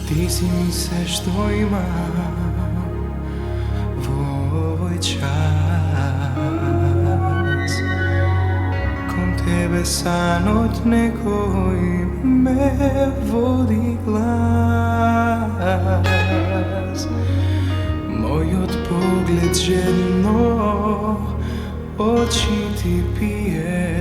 Ti si mi sve što imam u ovoj čas. Kom tebe sanot nekoj me vodi glas. Moj od pogled željno oči ti pije.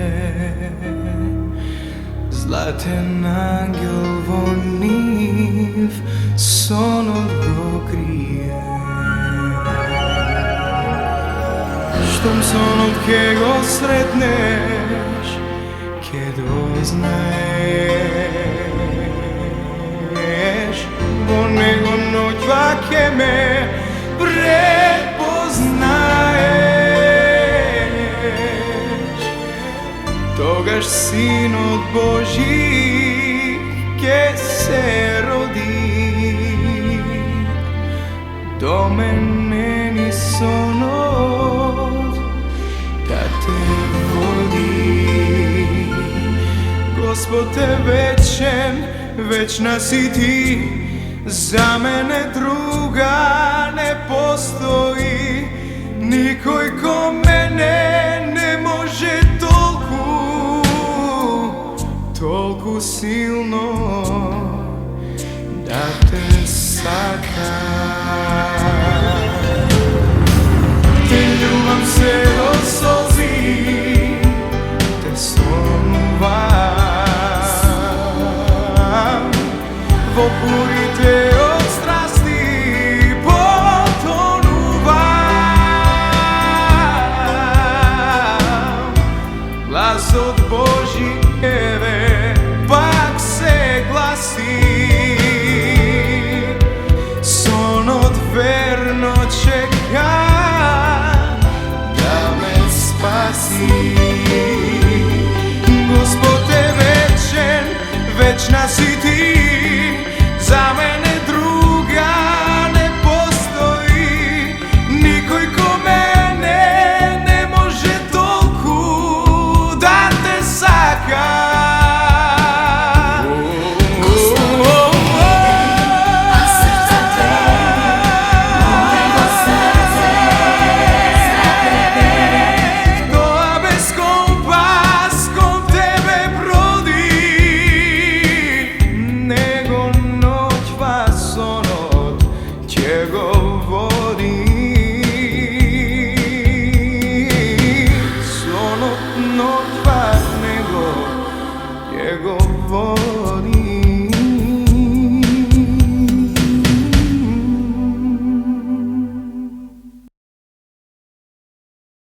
Zlaten angel voniv sonot go krije. Štom sonot ke go sretneš, ke doznaješ, bo nego noćva ke me prepoznaješ. Togaš sin od Božji ke se rodi, do mene ni sonot da te vodi. Gospod te večen, večna si ti, za mene druga ne postoji. Nikoj ko mene ne može toliko silno da te saka. Te ljubam se do solzi, te sonuvam, v opuri te od strasti potonuvam. Glas od Božijeve pak se glasi, sonot verno čeka da me spasi. Gospod te večen, večna si ti, za mene druga ne postoji. Nikoj ko mene ne može toliko da te saka. Sonot noć nego jego voda.